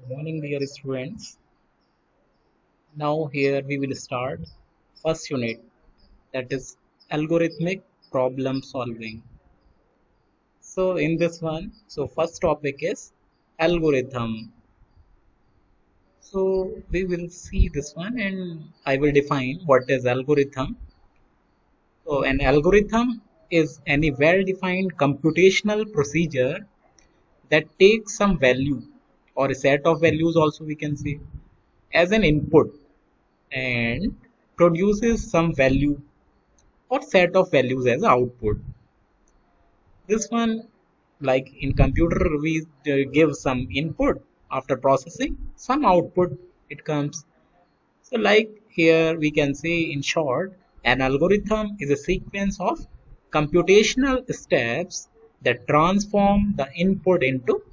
Morning, dear students. Now here we will start first unit, that is algorithmic problem solving. So in this one, first topic is algorithm. So we will see this one and I will define what is algorithm. So an algorithm is any well-defined computational procedure that takes some value or a set of values also we can say as an input and produces some value or set of values as output. This one, like in computer, we give some input after processing, some output it comes. So, like here, we can say in short, an algorithm is a sequence of computational steps that transform the input into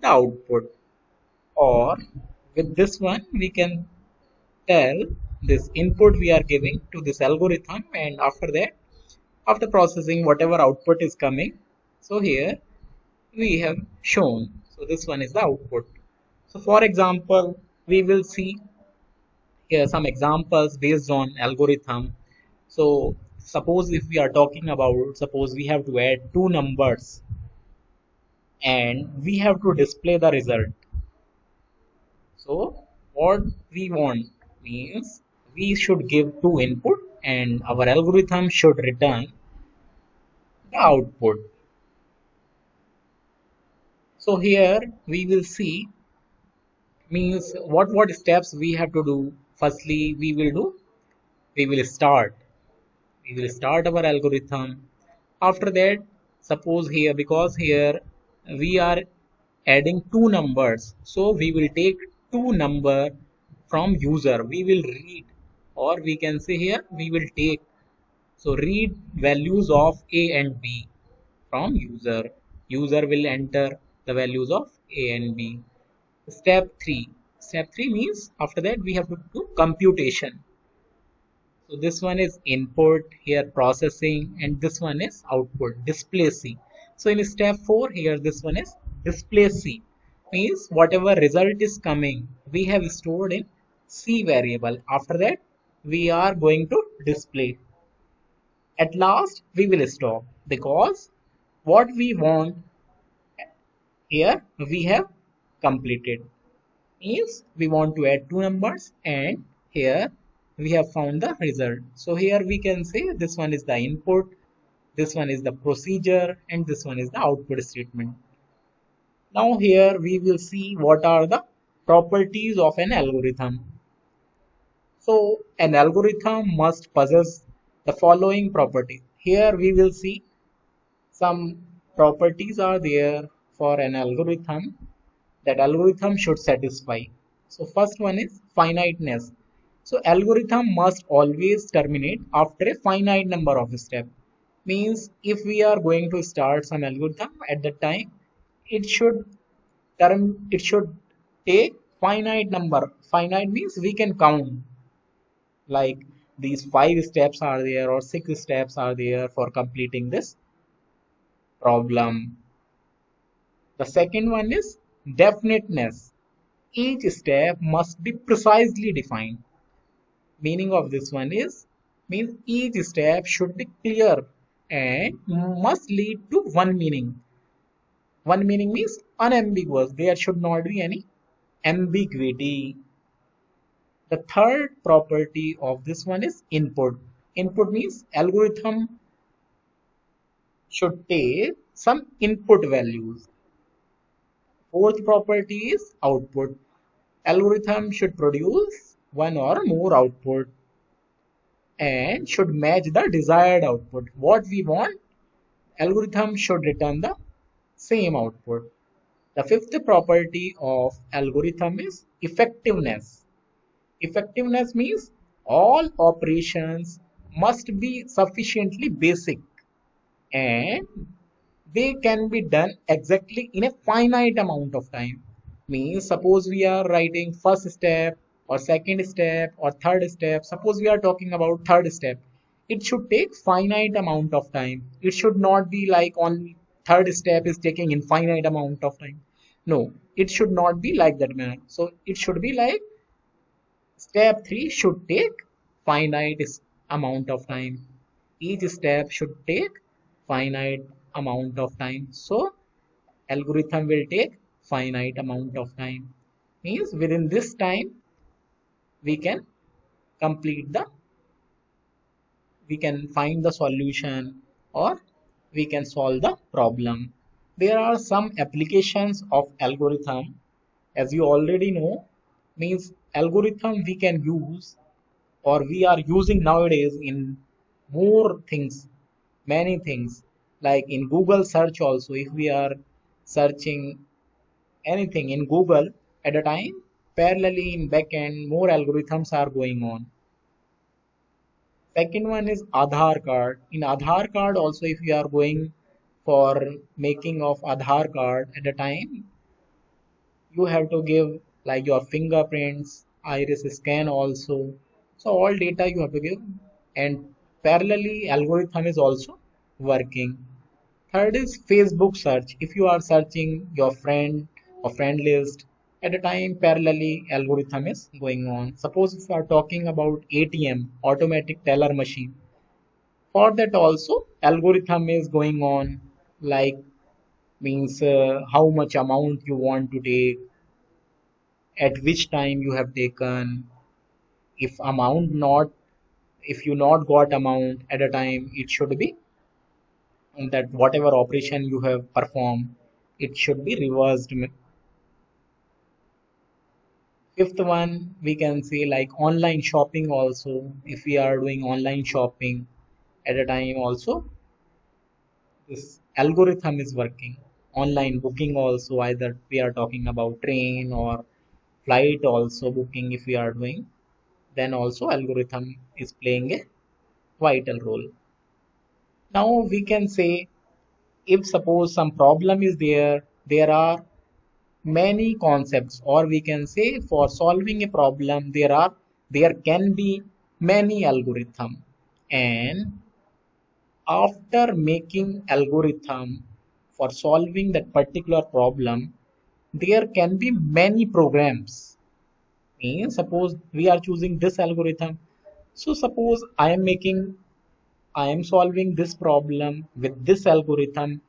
the output. Or with this one, we can tell this input we are giving to this algorithm, and after that, after processing whatever output is coming, so here we have shown, so this one is the output. So for example, we will see here some examples based on algorithm. So suppose if we are talking about, suppose we have to add two numbers and we have to display the result. So what we want means we should give two input and our algorithm should return the output. So here we will see means what steps we have to do. Firstly, we will start our algorithm. After that, suppose here because here we are adding two numbers, so we will take two number from user. We will read, or we can say here we will take, so read values of A and B from user. User will enter the values of A and B. Step 3. Step 3 means after that we have to do computation. So this one is input, here processing, and this one is output, display C. So in step 4 here this one is display C. Means whatever result is coming we have stored in C variable. After that we are going to display. At last we will stop because what we want here we have completed. Means we want to add two numbers and here we have found the result. So here we can say this one is the input, this one is the procedure, and this one is the output statement. Now here we will see what are the properties of an algorithm. So an algorithm must possess the following property. Here we will see some properties are there for an algorithm that algorithm should satisfy. So first one is finiteness. So algorithm must always terminate after a finite number of steps. Means if we are going to start some algorithm at that time, it should it should take finite number. Finite means we can count like these 5 steps are there or 6 steps are there for completing this problem. The second one is definiteness. Each step must be precisely defined. Meaning of this one is means each step should be clear and must lead to one meaning. One meaning means unambiguous. There should not be any ambiguity. The third property of this one is input. Input means algorithm should take some input values. Fourth property is output. Algorithm should produce one or more output and should match the desired output. What we want, algorithm should return the same output. The fifth property of algorithm is effectiveness. Effectiveness means all operations must be sufficiently basic and they can be done exactly in a finite amount of time. Means suppose we are writing first step or second step or third step. Suppose we are talking about third step. It should take finite amount of time. It should not be like on third step is taking infinite amount of time. No, it should not be like that manner. So it should be like step 3 should take finite amount of time. Each step should take finite amount of time. So algorithm will take finite amount of time. Means within this time we can complete the we can find the solution or we can solve the problem. There are some applications of algorithm, as you already know, means algorithm we can use or we are using nowadays in more things, many things, like in Google search also. If we are searching anything in Google at a time, parallelly in backend more algorithms are going on. Second one is Aadhaar card. In Aadhaar card also, if you are going for making of Aadhaar card at a time, you have to give like your fingerprints, iris scan also. So all data you have to give, and parallelly algorithm is also working. Third is Facebook search. If you are searching your friend or friend list at a time, parallelly algorithm is going on. Suppose if you are talking about ATM, automatic teller machine. For that also algorithm is going on, like means how much amount you want to take, at which time you have taken, if amount not, if you not got amount at a time, it should be that whatever operation you have performed, it should be reversed. Fifth one, we can say like online shopping also. If we are doing online shopping at a time also, this algorithm is working. Online booking also, either we are talking about train or flight also booking if we are doing, then also algorithm is playing a vital role. Now we can say if suppose some problem is there, there are many concepts, or we can say for solving a problem there can be many algorithm, and after making algorithm for solving that particular problem, there can be many programs. Means suppose we are choosing this algorithm. So suppose I am solving this problem with this algorithm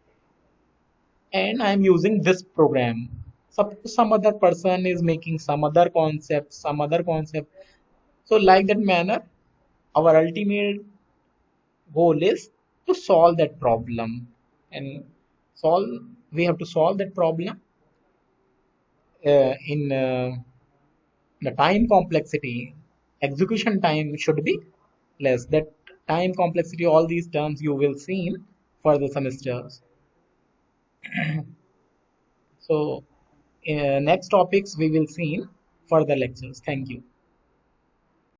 and I am using this program. Suppose some other person is making some other concept. So like that manner, our ultimate goal is to solve that problem, and solve we have to solve that problem in the time complexity. Execution time should be less. That time complexity, all these terms you will see in further semesters. So next topics we will see in further lectures. Thank you.